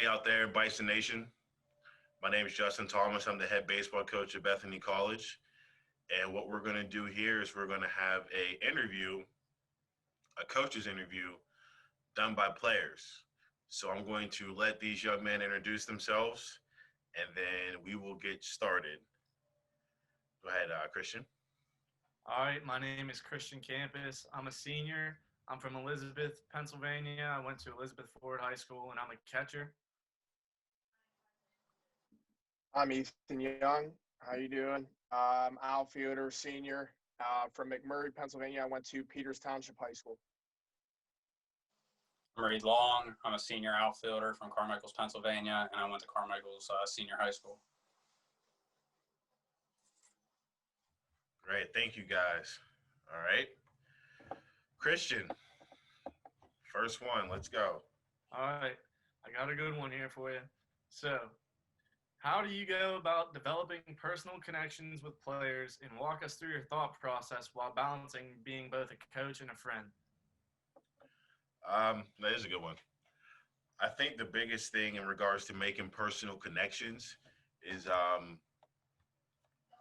everybody out there in Bison Nation. My name is Justin Thomas. I'm the head baseball coach at Bethany College. And what we're going to do here is we're going to have a coach's interview done by players. So I'm going to let these young men introduce themselves, and then we will get started. Go ahead, Christian. All right, my name is Christian Campus. I'm a senior. I'm from Elizabeth, Pennsylvania. I went to Elizabeth Ford High School, and I'm a catcher. I'm Ethan Young. How you doing? Outfielder, senior, from McMurray, Pennsylvania. I went to Peters Township High School. I'm Reed Long. I'm a senior outfielder from Carmichael's, Pennsylvania, and I went to Carmichael's Senior High School. Great. Thank you, guys. All right. Christian, first one. Let's go. All right, I got a good one here for you. So, how do you go about developing personal connections with players, and walk us through your thought process while balancing being both a coach and a friend? That is a good one. I think the biggest thing in regards to making personal connections is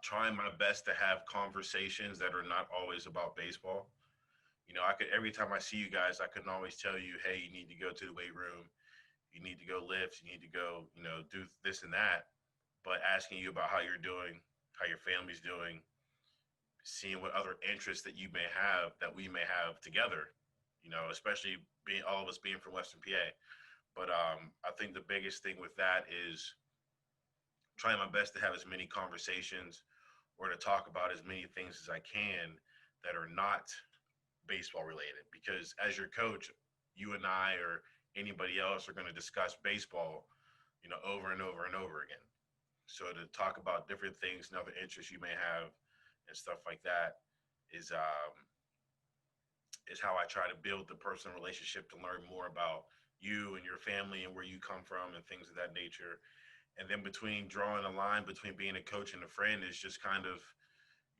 trying my best to have conversations that are not always about baseball. I could every time I see you guys, I can always tell you, hey, you need to go to the weight room, you need to go lift, you need to go, do this and that. But asking you about how you're doing, how your family's doing, seeing what other interests that you may have that we may have together, especially being all of us being from Western PA. But I think the biggest thing with that is trying my best to have as many conversations or to talk about as many things as I can that are not baseball related, because as your coach, you and I or anybody else are going to discuss baseball, over and over and over again. So to talk about different things and other interests you may have and stuff like that is how I try to build the personal relationship to learn more about you and your family and where you come from and things of that nature. And then between drawing a line between being a coach and a friend is just kind of,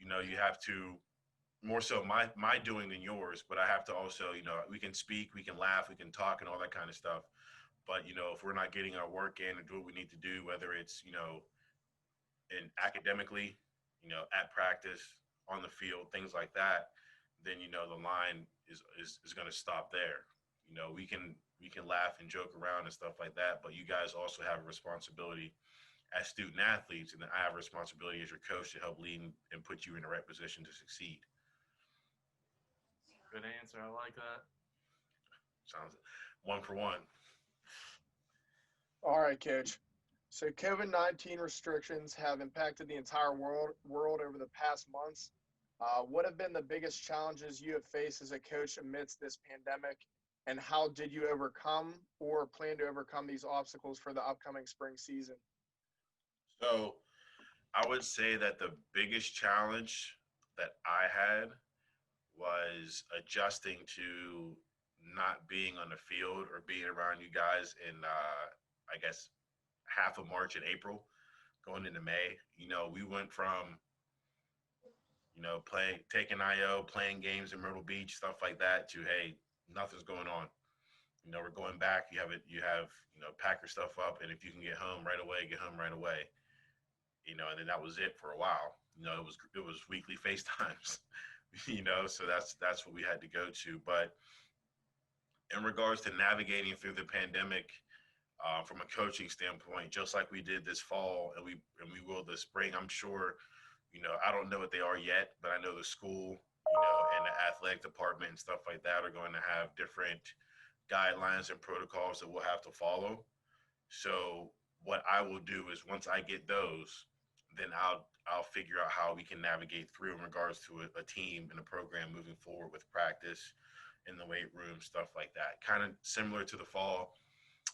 you have to more so my doing than yours, but I have to also, we can speak, we can laugh, we can talk and all that kind of stuff. But, if we're not getting our work in and do what we need to do, whether it's, in academically, at practice, on the field, things like that, then, the line is going to stop there. We can laugh and joke around and stuff like that, but you guys also have a responsibility as student athletes, and then I have a responsibility as your coach to help lead and put you in the right position to succeed. Good answer. I like that. Sounds one for one. All right, Coach. So COVID-19 restrictions have impacted the entire world over the past months. What have been the biggest challenges you have faced as a coach amidst this pandemic, and how did you overcome or plan to overcome these obstacles for the upcoming spring season? So I would say that the biggest challenge that I had was adjusting to not being on the field or being around you guys in, I guess, half of March and April going into May. We went from, taking IO, playing games in Myrtle Beach, stuff like that, to, hey, nothing's going on. We're going back. You have, pack your stuff up. And if you can get home right away, get home right away. And then that was it for a while. It was weekly FaceTimes, so that's what we had to go to. But in regards to navigating through the pandemic, from a coaching standpoint, just like we did this fall and we will this spring, I'm sure, I don't know what they are yet, but I know the school, and the athletic department and stuff like that are going to have different guidelines and protocols that we'll have to follow. So what I will do is once I get those, then I'll figure out how we can navigate through in regards to a team and a program moving forward with practice in the weight room, stuff like that. Kind of similar to the fall,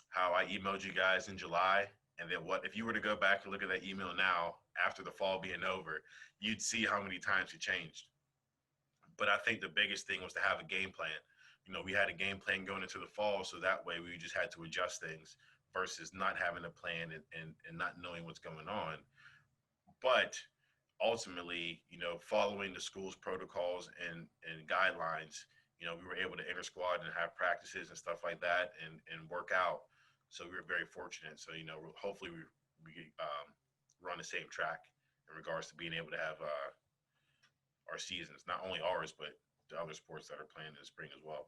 how I emailed you guys in July. And then if you were to go back and look at that email now, after the fall being over, you'd see how many times it changed. But I think the biggest thing was to have a game plan. We had a game plan going into the fall, so that way we just had to adjust things versus not having a plan and not knowing what's going on. But ultimately, following the school's protocols and guidelines, we were able to inter squad and have practices and stuff like that and work out. So we were very fortunate. So, hopefully we run the same track in regards to being able to have our seasons, not only ours, but the other sports that are playing in the spring as well.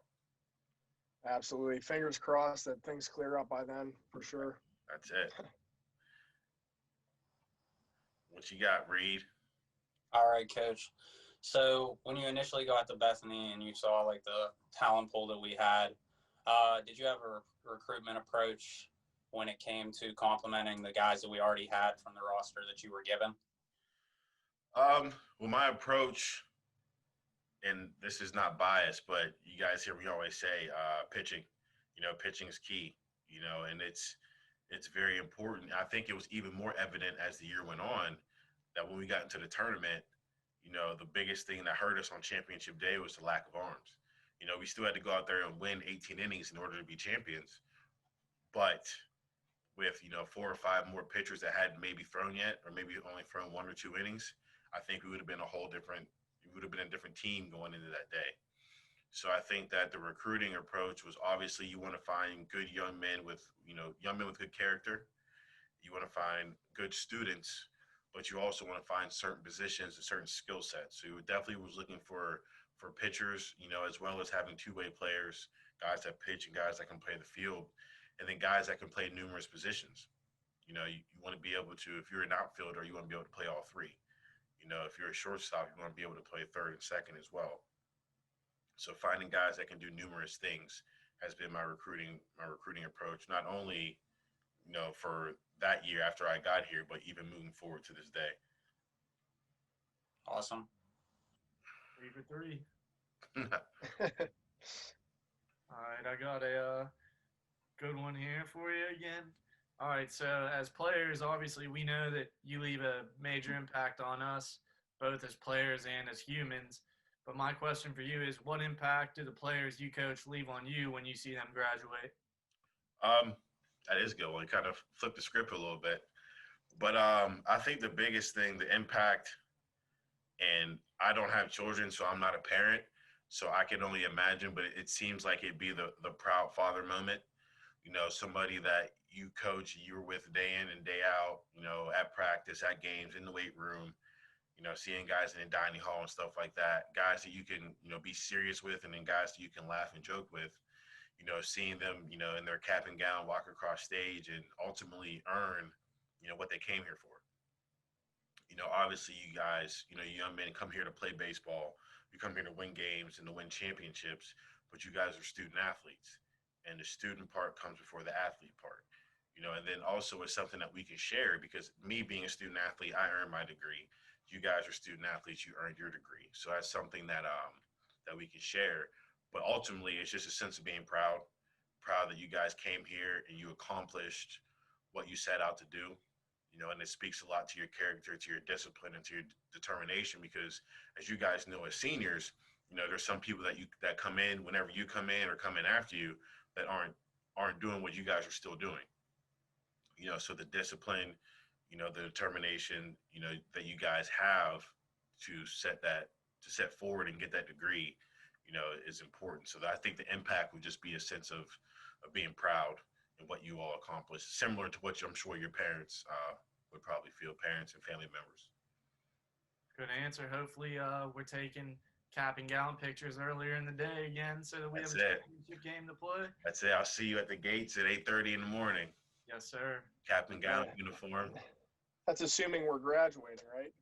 Absolutely. Fingers crossed that things clear up by then, for sure. That's it. What you got, Reed? All right, Coach. So when you initially got to Bethany and you saw like the talent pool that we had, did you have a recruitment approach when it came to complementing the guys that we already had from the roster that you were given? Well, my approach, and this is not biased, but you guys hear me always say, pitching. Pitching is key. And it's very important. I think it was even more evident as the year went on that when we got into the tournament, the biggest thing that hurt us on championship day was the lack of arms. We still had to go out there and win 18 innings in order to be champions. But with, 4 or 5 more pitchers that hadn't maybe thrown yet, or maybe only thrown 1 or 2 innings, I think we would have been a different team going into that day. So I think that the recruiting approach was obviously you want to find good young men with good character. You want to find good students, but you also want to find certain positions and certain skill sets. So you definitely was looking for pitchers, as well as having two-way players, guys that pitch and guys that can play the field, and then guys that can play numerous positions. You want to be able to, if you're an outfielder, you want to be able to play all three. If you're a shortstop, you want to be able to play third and second as well. So finding guys that can do numerous things has been my recruiting approach, not only, for that year after I got here, but even moving forward to this day. Awesome. 3 for 3. All right, I got a good one here for you again. All right, so as players, obviously, we know that you leave a major impact on us, both as players and as humans. But my question for you is, what impact do the players you coach leave on you when you see them graduate? That is good. Well, kind of flip the script a little bit. But I think the biggest thing, the impact, and I don't have children, so I'm not a parent, so I can only imagine, but it seems like it'd be the proud father moment. Somebody that you coach, you're with day in and day out, at practice, at games, in the weight room, seeing guys in the dining hall and stuff like that, guys that you can, be serious with, and then guys that you can laugh and joke with, seeing them, in their cap and gown, walk across stage and ultimately earn, what they came here for. Obviously you guys, you young men come here to play baseball. You come here to win games and to win championships, but you guys are student athletes. And the student part comes before the athlete part. And then also it's something that we can share, because me being a student athlete, I earned my degree. You guys are student athletes, you earned your degree. So that's something that we can share. But ultimately, it's just a sense of being proud that you guys came here and you accomplished what you set out to do. And it speaks a lot to your character, to your discipline, and to your determination. Because as you guys know, as seniors, there's some people that come in whenever you come in or come in after you that aren't doing what you guys are still doing. So the discipline, the determination, that you guys have to set forward and get that degree, is important. So that I think the impact would just be a sense of being proud and what you all accomplished, similar to what I'm sure your parents would probably feel, parents and family members. Good answer. Hopefully, we're taking cap and gown pictures earlier in the day again, so that we have a championship game to play. That's it. I'll see you at the gates at 8:30 in the morning. Yes, sir. Cap and gown uniform. That's assuming we're graduating, right?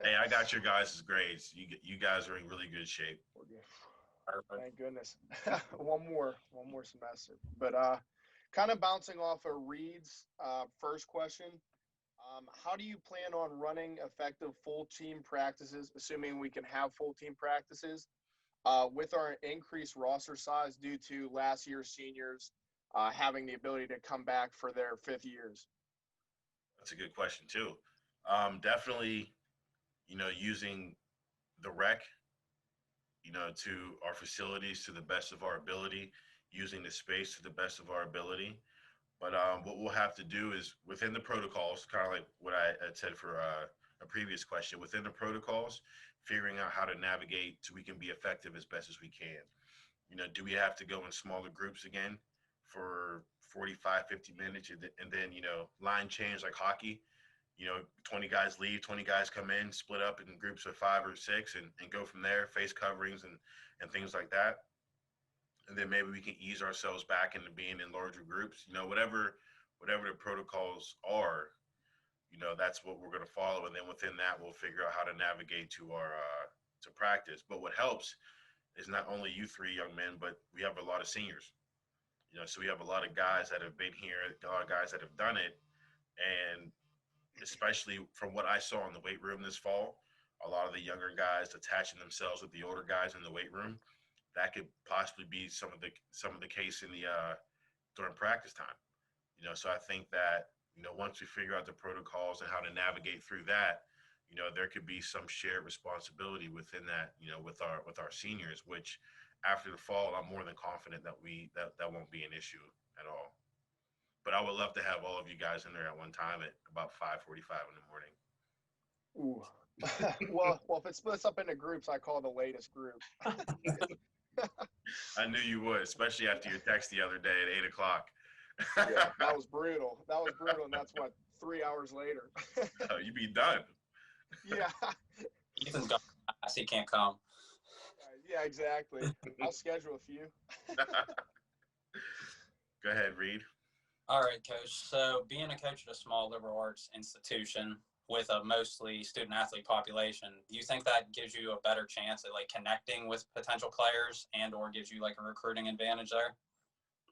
Hey, I got your guys' grades. You guys are in really good shape. Perfect. Thank goodness. one more semester. But kind of bouncing off of Reed's first question, how do you plan on running effective full team practices, assuming we can have full team practices, with our increased roster size due to last year's seniors having the ability to come back for their 5th years? That's a good question too. Definitely, using the rec, to our facilities to the best of our ability, using the space to the best of our ability. But what we'll have to do is within the protocols, kind of like what I had said for a previous question, within the protocols, figuring out how to navigate so we can be effective as best as we can. Do we have to go in smaller groups again? for 45, 50 minutes, and then, line change like hockey. 20 guys leave, 20 guys come in, split up in groups of 5 or 6, and go from there, face coverings and things like that. And then maybe we can ease ourselves back into being in larger groups. Whatever the protocols are, that's what we're going to follow. And then within that, we'll figure out how to navigate to our to practice. But what helps is not only you three young men, but we have a lot of seniors. So we have a lot of guys that have been here, a lot of guys that have done it, and especially from what I saw in the weight room this fall, a lot of the younger guys attaching themselves with the older guys in the weight room. That could possibly be some of the case in the during practice time. So I think that once we figure out the protocols and how to navigate through that, there could be some shared responsibility within that, with our seniors, which after the fall, I'm more than confident that that won't be an issue at all. But I would love to have all of you guys in there at one time at about 5:45 in the morning. Ooh. well, if it splits up into groups, I call the latest group. I knew you would, especially after your text the other day at 8 o'clock. Yeah, that was brutal. And that's what, 3 hours later. Oh, you be done. Yeah. Ethan's got class, he can't come. Yeah, exactly. I'll schedule a few. Go ahead, Reed. All right, Coach. So being a coach at a small liberal arts institution with a mostly student-athlete population, do you think that gives you a better chance at, connecting with potential players and/or gives you, a recruiting advantage there?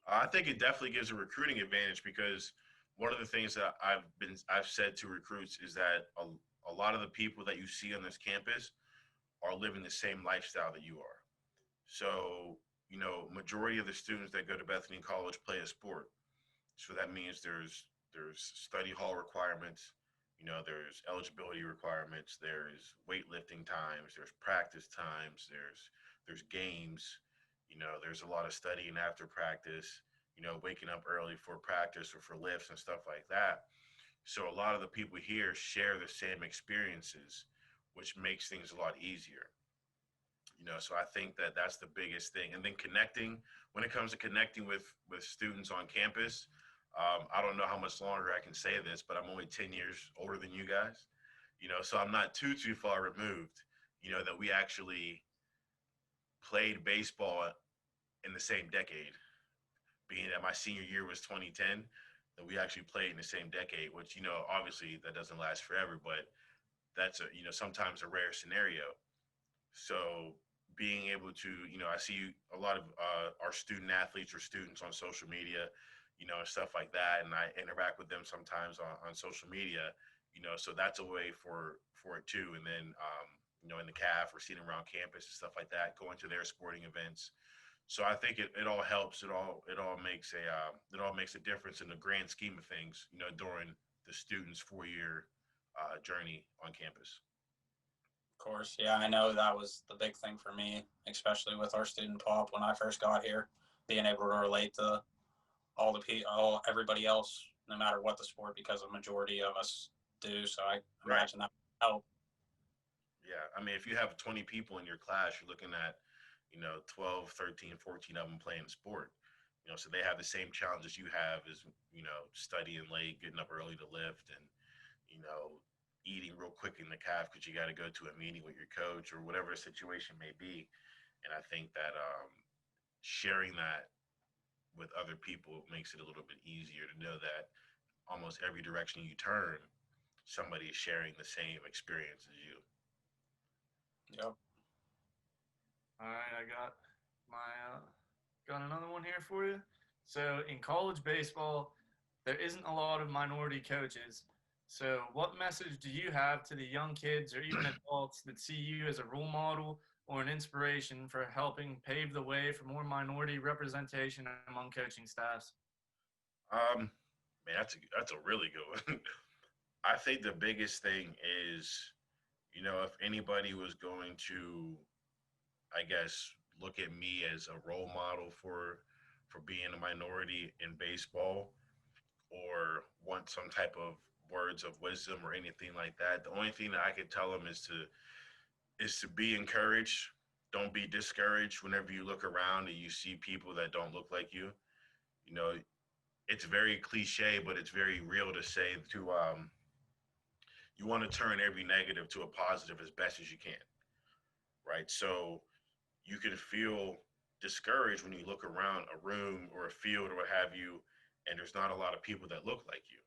I think it definitely gives a recruiting advantage because one of the things that I've said to recruits is that a lot of the people that you see on this campus are living the same lifestyle that you are. So, majority of the students that go to Bethany College play a sport. So that means there's study hall requirements, there's eligibility requirements, there's weightlifting times, there's practice times, there's games, there's a lot of studying after practice, waking up early for practice or for lifts and stuff like that. So a lot of the people here share the same experiences, which makes things a lot easier. So I think that that's the biggest thing. And then when it comes to connecting with students on campus, I don't know how much longer I can say this, but I'm only 10 years older than you guys, so I'm not too far removed, that we actually played baseball in the same decade, being that my senior year was 2010, that we actually played in the same decade, which, obviously that doesn't last forever, but that's sometimes a rare scenario. So being able to, I see a lot of our student athletes or students on social media, and stuff like that. And I interact with them sometimes on social media, so that's a way for it too. And then, in the CAF or seeing around campus and stuff like that, going to their sporting events. So I think it all helps. It all makes a difference in the grand scheme of things, during the students' 4-year journey on campus. Of course. Yeah, I know that was the big thing for me, especially with our student pop when I first got here, being able to relate to everybody else, no matter what the sport, because a majority of us do. So I imagine that would help. Yeah. I mean, if you have 20 people in your class, you're looking at, 12, 13, 14 of them playing sport, so they have the same challenges you have as, studying late, getting up early to lift, and, eating real quick in the calf because you got to go to a meeting with your coach or whatever the situation may be. And I think that sharing that with other people makes it a little bit easier to know that almost every direction you turn, somebody is sharing the same experience as you. Yep. All right, I got another one here for you. So in college baseball, there isn't a lot of minority coaches. So what message do you have to the young kids or even adults that see you as a role model or an inspiration for helping pave the way for more minority representation among coaching staffs? Man, that's a really good one. I think the biggest thing is, if anybody was going to, I guess, look at me as a role model for being a minority in baseball, or want some type of words of wisdom or anything like that, the only thing that I could tell them is to be encouraged. Don't be discouraged whenever you look around and you see people that don't look like you. You know, it's very cliche, but it's very real to say you want to turn every negative to a positive as best as you can, right? So you can feel discouraged when you look around a room or a field or what have you, and there's not a lot of people that look like you.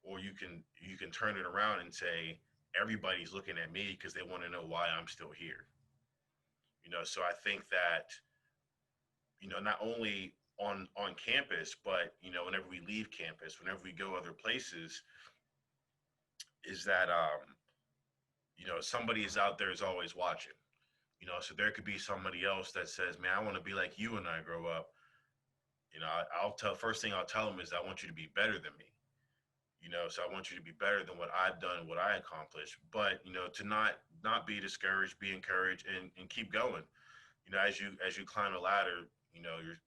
Or you can turn it around and say everybody's looking at me because they want to know why I'm still here. So I think that not only on campus, but whenever we leave campus, whenever we go other places, is that somebody is out there is always watching. So there could be somebody else that says, man, I want to be like you when I grow up. I'll tell first thing I'll tell them is I want you to be better than me. So I want you to be better than what I've done, what I accomplished. But to not be discouraged, be encouraged, and keep going. As you climb the ladder,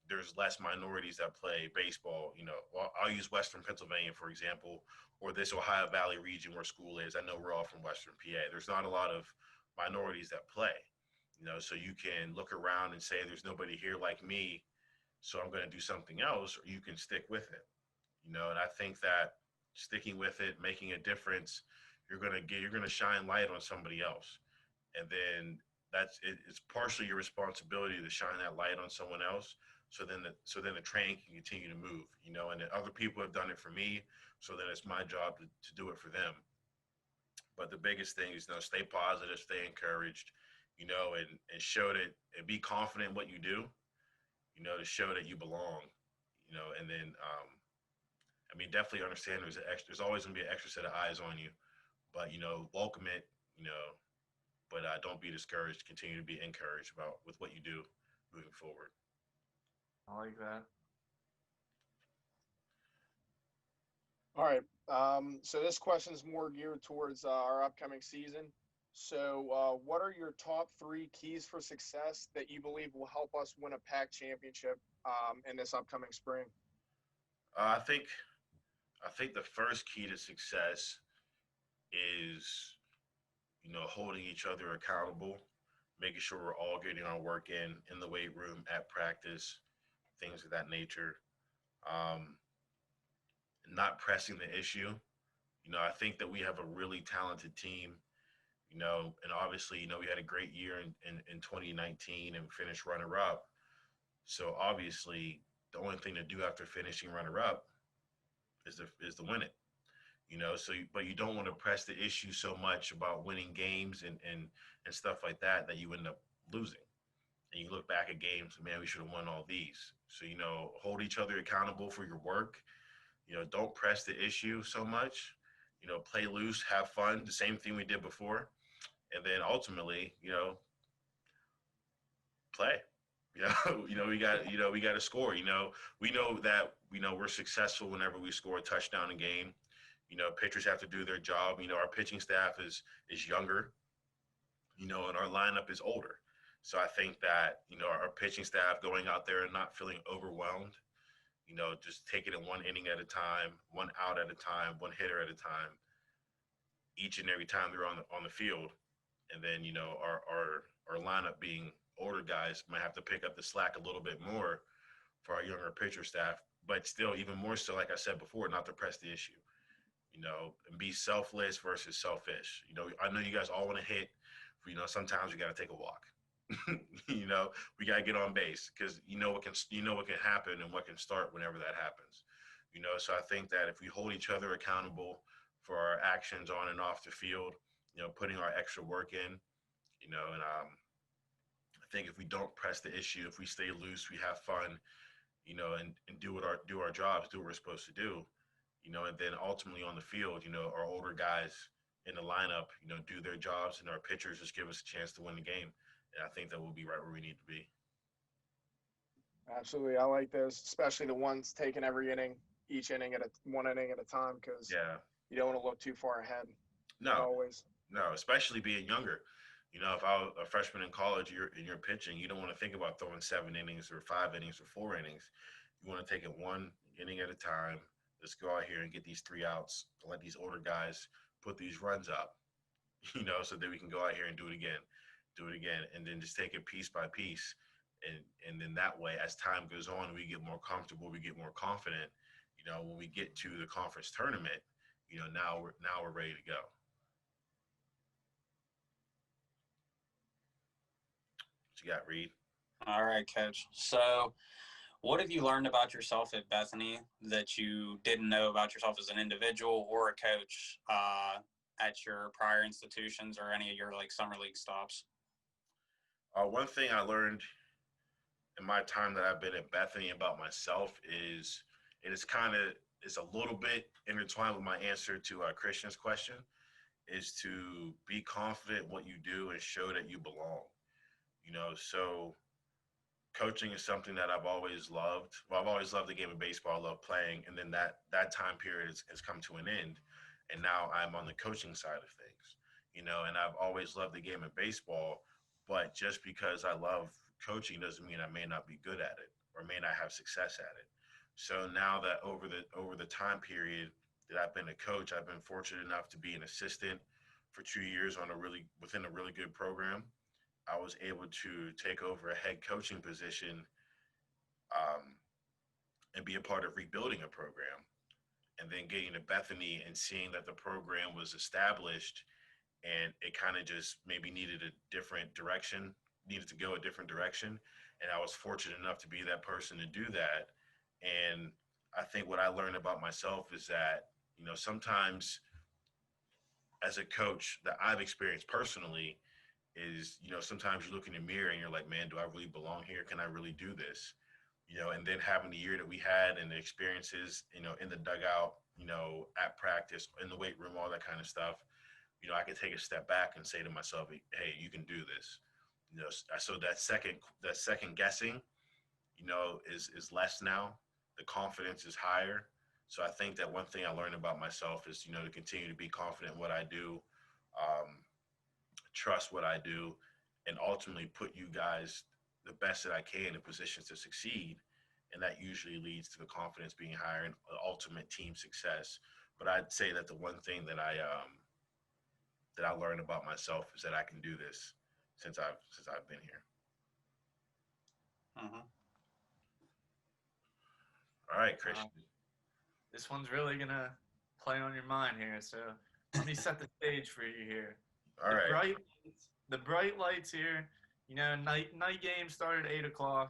there's less minorities that play baseball. Well, I'll use Western Pennsylvania for example, or this Ohio Valley region where school is. I know we're all from Western PA. There's not a lot of minorities that play. So you can look around and say, "There's nobody here like me, so I'm going to do something else," or you can stick with it. And I think that sticking with it, making a difference, you're gonna shine light on somebody else, and then it's partially your responsibility to shine that light on someone else. So then the train can continue to move, and then other people have done it for me. So then it's my job to do it for them. But the biggest thing is, stay positive, stay encouraged, and show that and be confident in what you do, to show that you belong, and then I mean, definitely understand there's always gonna be an extra set of eyes on you, but welcome it, but don't be discouraged. Continue to be encouraged about with what you do moving forward. I like that. All right. So this question is more geared towards our upcoming season. So, what are your top three keys for success that you believe will help us win a PAC championship in this upcoming spring? I think the first key to success is holding each other accountable, making sure we're all getting our work in the weight room, at practice, things of that nature. Um, Not pressing the issue. I think that we have a really talented team. And obviously, we had a great year in 2019 and finished runner up. So obviously, the only thing to do after finishing runner up is to win it. But you don't want to press the issue so much about winning games and stuff like that you end up losing. And you look back at games, man, we should have won all these. So hold each other accountable for your work. Don't press the issue so much. Play loose, have fun, the same thing we did before, and then ultimately, play. We got to score. We know that we're successful whenever we score a touchdown a game. Pitchers have to do their job. Our pitching staff is younger, and our lineup is older. So I think that, our pitching staff going out there and not feeling overwhelmed, just taking it one inning at a time, one out at a time, one hitter at a time, each and every time they're on the field. And then, our lineup being older guys might have to pick up the slack a little bit more for our younger pitcher staff, but still even more so, like I said before, not to press the issue. And be selfless versus selfish. I know you guys all want to hit. Sometimes we got to take a walk. We got to get on base because what can happen and what can start whenever that happens. So I think that if we hold each other accountable for our actions on and off the field, putting our extra work in, and I think if we don't press the issue, if we stay loose, we have fun, and do our jobs, do what we're supposed to do, and then ultimately on the field, our older guys in the lineup, do their jobs, and our pitchers just give us a chance to win the game. And I think that we'll be right where we need to be. Absolutely, I like those, especially the ones taking every inning, each inning at one inning at a time, because Yeah. you don't want to look too far ahead. No, Always. no, especially being younger. If I was a freshman in college, you're pitching, you don't want to think about throwing 7 innings or 5 innings or 4 innings. You want to take it one inning at a time. Let's go out here and get these 3 outs. Let these older guys put these runs up, so that we can go out here and do it again, and then just take it piece by piece. And then that way, as time goes on, we get more comfortable, we get more confident. When we get to the conference tournament, now we're ready to go. What you got, Reed? All right, Coach. So, what have you learned about yourself at Bethany that you didn't know about yourself as an individual or a coach at your prior institutions or any of your summer league stops? One thing I learned in my time that I've been at Bethany about myself is it's a little bit intertwined with my answer to Christian's question, is to be confident in what you do and show that you belong. So coaching is something that I've always loved. Well, I've always loved the game of baseball. I love playing. And then that time period has come to an end. And now I'm on the coaching side of things, and I've always loved the game of baseball. But just because I love coaching doesn't mean I may not be good at it or may not have success at it. So now that over the time period that I've been a coach, I've been fortunate enough to be an assistant for 2 years within a really good program. I was able to take over a head coaching position um, and be a part of rebuilding a program. And then getting to Bethany and seeing that the program was established and it kind of just maybe needed to go a different direction. And I was fortunate enough to be that person to do that. And I think what I learned about myself is that, sometimes as a coach that I've experienced personally is, sometimes you look in the mirror and you're like, man, do I really belong here? Can I really do this? And then having the year that we had and the experiences, in the dugout, at practice, in the weight room, all that kind of stuff, I could take a step back and say to myself, hey, you can do this. So that second guessing, is less now. The confidence is higher. So I think that one thing I learned about myself is, to continue to be confident in what I do, trust what I do, and ultimately put you guys the best that I can in positions to succeed. And that usually leads to the confidence being higher and ultimate team success. But I'd say that the one thing that I learned about myself is that I can do this since I've been here. Mm-hmm. All right, Christian. This one's really gonna play on your mind here, so let me set the stage for you here. All right. The bright lights here. Night game started at 8:00.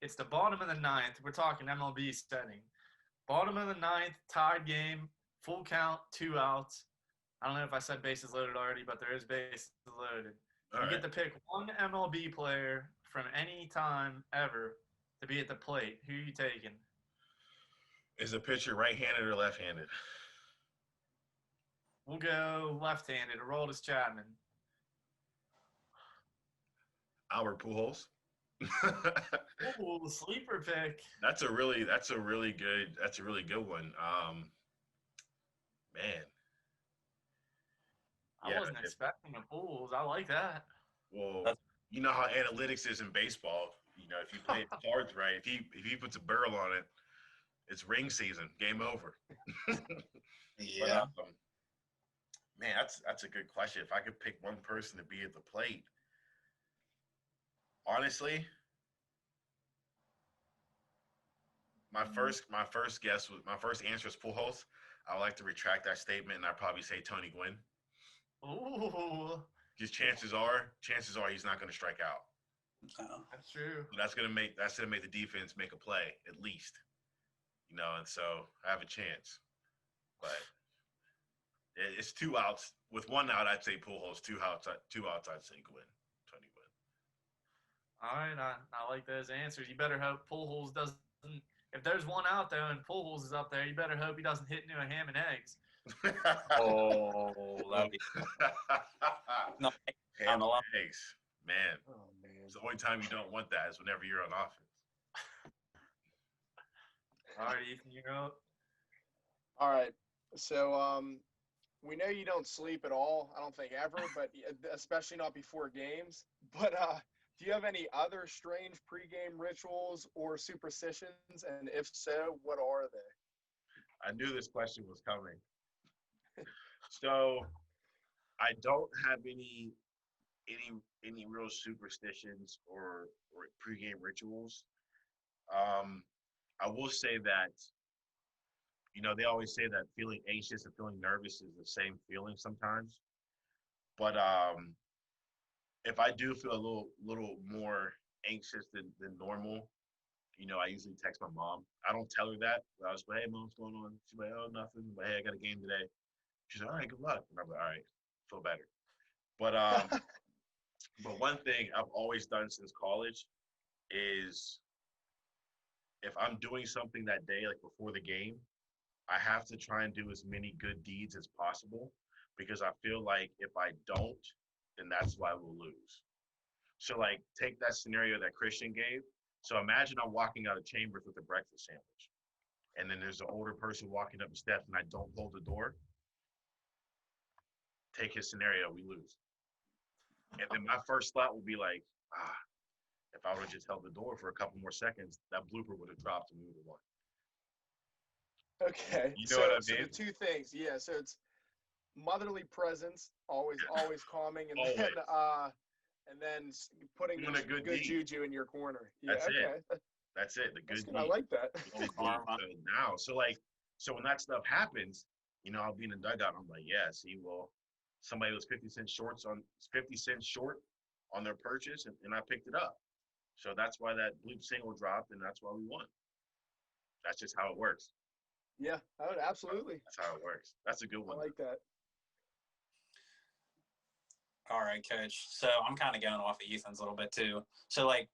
It's the bottom of the ninth. We're talking MLB setting. Bottom of the ninth, tied game, full count, 2 outs. I don't know if I said bases loaded already, but there is bases loaded. You get to pick one MLB player from any time ever to be at the plate. Who are you taking? Is the pitcher right-handed or left-handed? We'll go left-handed. Aroldis Chapman. Albert Pujols. Ooh, sleeper pick. That's a really good one. Man. I wasn't expecting a Pujols. I like that. Well, you know how analytics is in baseball. If you play the cards right, if he puts a barrel on it, it's ring season. Game over. Yeah. But, man, that's a good question. If I could pick one person to be at the plate, honestly, my first answer is Pujols. I would like to retract that statement, and I'd probably say Tony Gwynn. Ooh. Because chances are he's not going to strike out. That's true. So that's gonna make the defense make a play at least. And so I have a chance. But it's 2 outs. With 1 out, I'd say Pujols. 2 outs, I'd say Tony Gwynn. All right, I like those answers. You better hope Pujols doesn't. If there's 1 out there and Pujols is up there, you better hope he doesn't hit into a ham and eggs. Oh, that'd be no, ham and eggs, man. Oh man, it's the only time you don't want that is whenever you're on offense. All right, Ethan, you're up. All right. So we know you don't sleep at all. I don't think ever, but especially not before games. But do you have any other strange pregame rituals or superstitions? And if so, what are they? I knew this question was coming. So I don't have any any real superstitions or pregame rituals. I will say that they always say that feeling anxious and feeling nervous is the same feeling sometimes. But if I do feel a little more anxious than normal, I usually text my mom. I don't tell her that. But I was like, hey, mom, what's going on? She's like, oh, nothing. But hey, I got a game today. She's like, all right, good luck. And I'm like, all right, feel better. But but one thing I've always done since college is if I'm doing something that day, like before the game, I have to try and do as many good deeds as possible because I feel like if I don't, then that's why we'll lose. So, like, take that scenario that Christian gave. So imagine I'm walking out of Chambers with a breakfast sandwich, and then there's an older person walking up the steps, and I don't hold the door. Take his scenario, we lose. And then my first thought will be like, if I would have just held the door for a couple more seconds, that blooper would have dropped and we would have won. Okay. You know what I So mean? the two things, yeah. So it's motherly presence, always calming, and Always. then putting Doing a good good deed. juju in your corner. Yeah. That's okay. it. That's it. The good That's good. deed. I like that. Good deed. So when that stuff happens, I'll be in the dugout. I'm like, yeah, see, well, somebody was 50 cents short on their purchase, and I picked it up. So that's why that blue single dropped, and that's why we won. That's just how it works. Yeah, absolutely. That's how it works. That's a good one. I like that. All right, Coach. So I'm kind of going off of Ethan's a little bit too. So like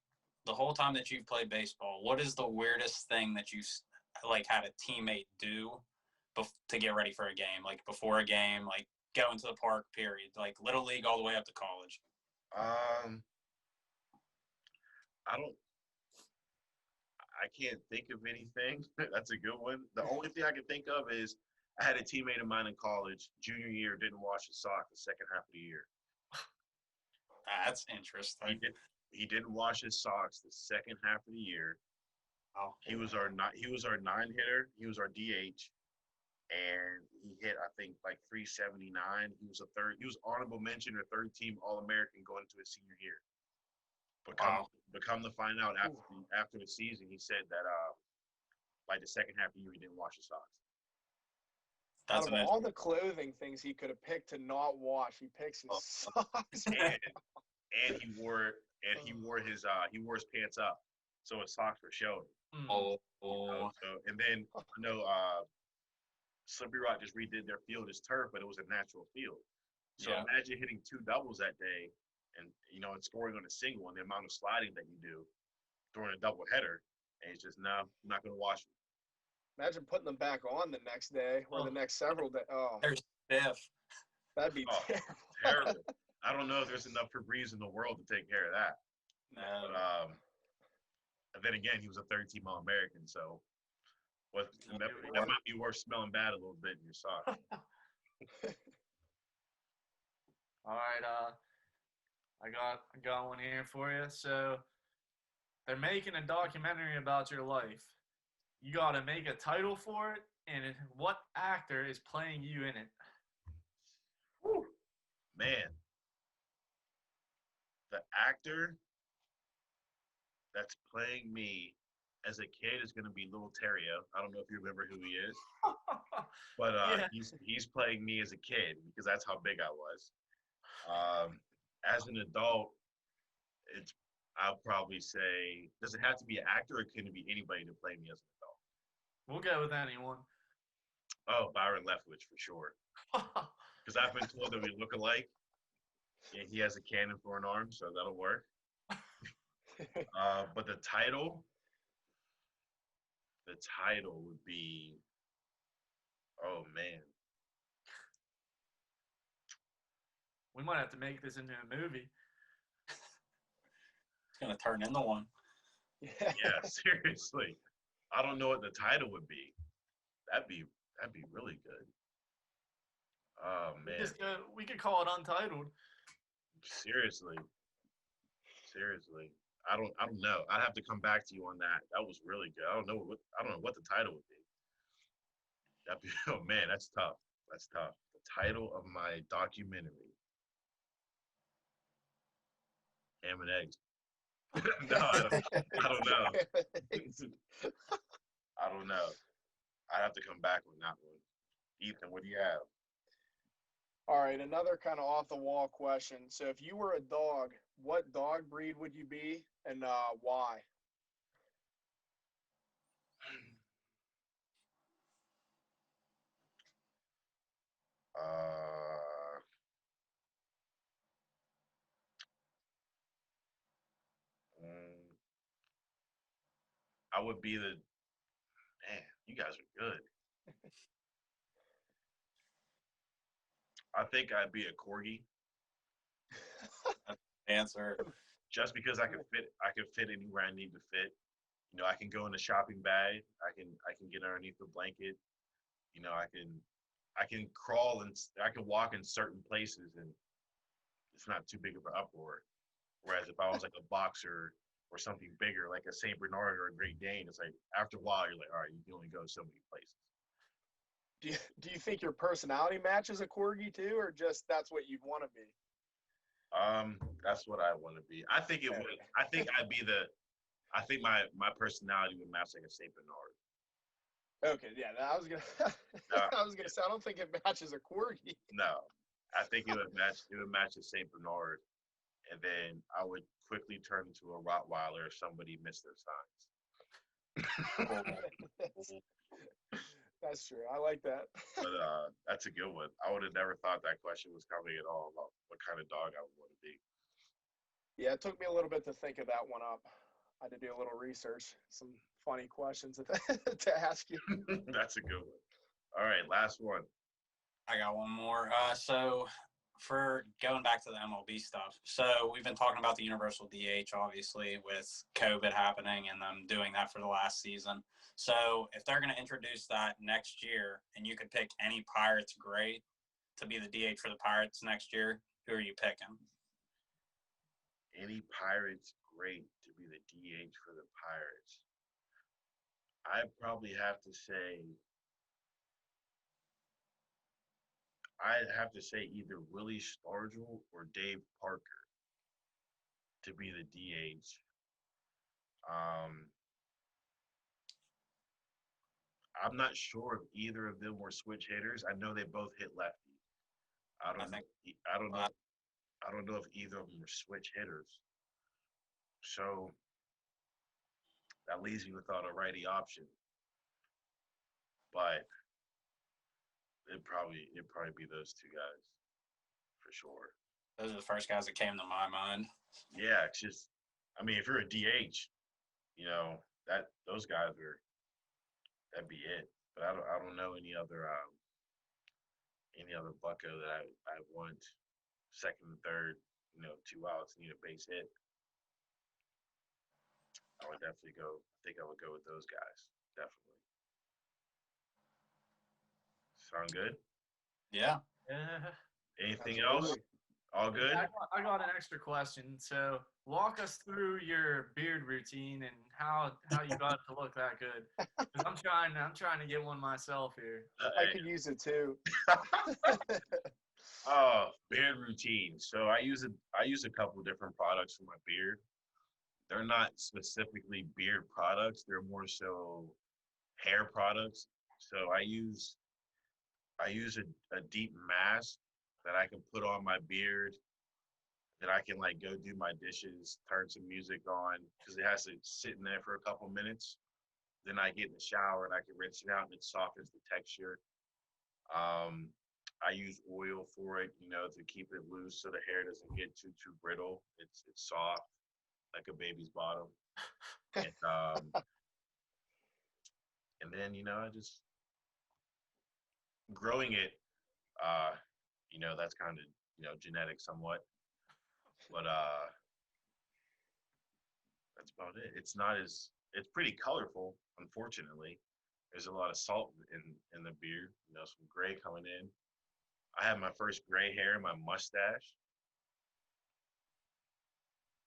the whole time that you've played baseball, what is the weirdest thing that you've like had a teammate do to get ready for a game? Like before a game, like going to the park, period. Like little league all the way up to college. I can't think of anything. That's a good one. The only thing I can think of is I had a teammate of mine in college, junior year, didn't wash his sock the second half of the year. That's interesting. He didn't wash his socks the second half of the year. Oh. He was our 9 hitter. He was our DH, and he hit I think like 379. He was honorable mention or third team All-American going into his senior year. But come to find out after the season, he said that like the second half of the year he didn't wash his socks. Out of all the clothing things he could have picked to not wash, he picks his socks. and he wore his pants up, so his socks were showing. Oh. And then Slippery Rock just redid their field as turf, but it was a natural field. So imagine hitting 2 doubles that day, and and scoring on a single, and the amount of sliding that you do during a double header, and it's just no, I'm not going to wash them. Imagine putting them back on the next day or the next several days. Oh, they're stiff. That'd be terrible. Terrible. I don't know if there's enough Febreze in the world to take care of that. No. But, and then again, he was a third-team All-American, so that might be worth smelling bad a little bit in your sock. All right, I got one here for you. So they're making a documentary about your life. You got to make a title for it, and what actor is playing you in it? Whew. Man, the actor that's playing me as a kid is going to be Little Terrio. I don't know if you remember who he is, but he's playing me as a kid because that's how big I was. As an adult, I'll probably say, does it have to be an actor or can it be anybody to play me as an adult? We'll go with anyone. Oh, Byron Leftwich for sure. Because I've been told that we look alike. Yeah, he has a cannon for an arm, so that'll work. But the title would be, oh man. We might have to make this into a movie. It's going to turn into one. Yeah, seriously. I don't know what the title would be. That'd be really good. Oh man. We could call it Untitled. Seriously. I don't know. I'd have to come back to you on that. That was really good. I don't know what the title would be. That'd be, oh man, that's tough. The title of my documentary. Ham and eggs. No, I don't know. I don't know. I'd have to come back on that one. Ethan, what do you have? All right, another kind of off the wall question. So, if you were a dog, what dog breed would you be, and why? Uh, mm, I would be the man. You guys are good. I think I'd be a corgi, Answer. just because I could fit anywhere I need to fit. You know, I can go in the shopping bag. I can get underneath the blanket. You know, I can crawl and I can walk in certain places, and it's not too big of an uproar. Whereas if I was like a boxer or something bigger, like a Saint Bernard or a Great Dane, it's like after a while you're like, all right, you can only go so many places. Do you think your personality matches a corgi too, or just that's what you'd want to be? That's what I want to be. I think it would. I think I'd be the. I think my personality would match like a Saint Bernard. Okay, yeah, I was gonna, I was gonna say I don't think it matches a corgi. No, I think it would match. It would match a Saint Bernard, and then I would quickly turn into a Rottweiler if somebody missed their signs. That's true. I like that. But that's a good one. I would have never thought that question was coming at all about what kind of dog I would want to be. Yeah, it took me a little bit to think of that one up. I had to do a little research, some funny questions to ask you. That's a good one. All right, last one. I got one more. So for going back to the MLB stuff, so we've been talking about the universal DH, obviously, with COVID happening and them doing that for the last season. So if they're going to introduce that next year and you could pick any Pirates great to be the DH for the Pirates next year, who are you picking? Any Pirates great to be the DH for the Pirates? I'd probably have to say either Willie Stargell or Dave Parker to be the DH. I'm not sure if either of them were switch hitters. I know they both hit lefty. I don't know. I don't know if either of them were switch hitters. So that leaves me without a righty option. But it'd probably be those two guys for sure. Those are the first guys that came to my mind. Yeah, it's just, I mean, if you're a DH, you know those guys that'd be it. But I don't know any other bucko that I want second and third, 2 outs, need a base hit. I would definitely go. I think I would go with those guys. Definitely. Sound good? Yeah. Anything else? All good? I got an extra question. So walk us through your beard routine and how you got it to look that good. 'Cause I'm trying to get one myself here. I could use it too. Oh, beard routine. So I use a couple different products for my beard. They're not specifically beard products. They're more so hair products. So I use a deep mask that I can put on my beard, that I can like go do my dishes, turn some music on, because it has to sit in there for a couple minutes. Then I get in the shower and I can rinse it out and it softens the texture. I use oil for it, to keep it loose so the hair doesn't get too brittle. It's soft like a baby's bottom. And, and then I just growing it. That's kind of genetic somewhat, but that's about it. It's pretty colorful, unfortunately. There's a lot of salt in the beard, some gray coming in. I have my first gray hair in my mustache.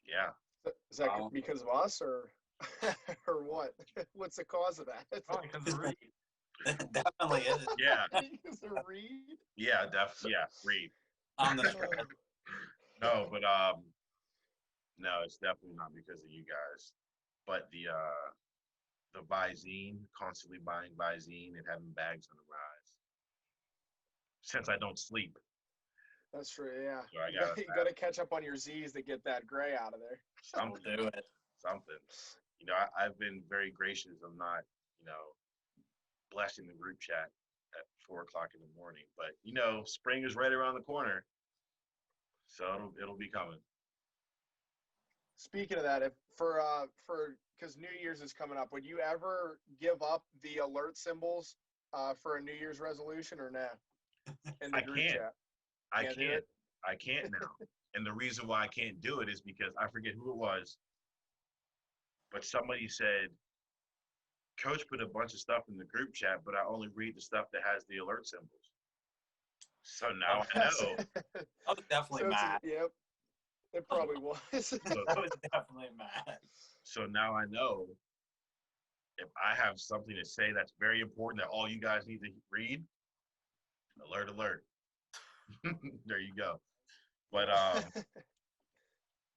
Yeah. Is that because of us or or what? What's the cause of that? Probably because of Reed. Definitely is. Yeah. Because of Reed? Yeah, definitely. Yeah, Reed. I'm the No, but No, it's definitely not because of you guys. But the Visine, constantly buying Visine and having bags on the rise. Since I don't sleep, That's true. Yeah. so I gotta You gotta catch up on your Z's to get that gray out of there. I'll something, do it. something. I've been very gracious of not, blessing the group chat at 4 o'clock in the morning. But spring is right around the corner, so it'll be coming. Speaking of that, if for because New Year's is coming up, would you ever give up the alert symbols for a New Year's resolution or no? In the I group can't. chat. I Can't do can't. it? I can't now. And the reason why I can't do it is because I forget who it was, but somebody said, Coach put a bunch of stuff in the group chat, but I only read the stuff that has the alert symbols. So now I know. I was definitely So mad. yep. It probably was. I was definitely mad. So now I know if I have something to say that's very important that all you guys need to read, alert, alert. There you go. But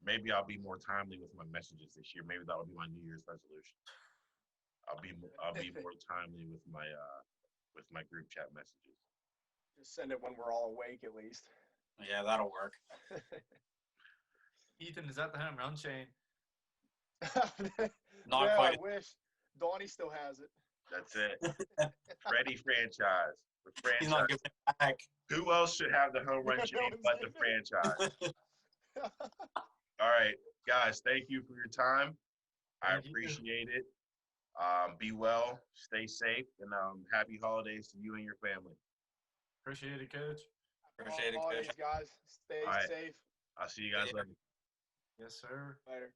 maybe I'll be more timely with my messages this year. Maybe that'll be my New Year's resolution. I'll be more timely with my group chat messages. Just send it when we're all awake, at least. Yeah, that'll work. Ethan, is that the home run chain? Not yeah, quite. I wish. Donnie still has it. That's it. Freddie franchise. The He's not franchise. giving it back. Who else should have the home run No chain one's but the giving it. franchise? All right, guys, thank you for your time. I Thank you. appreciate it. Be well, stay safe, and happy holidays to you and your family. Appreciate it, Coach. Appreciate it, Holidays, Coach. guys. Stay All right. safe. I'll see you guys later. Yes, sir. Later.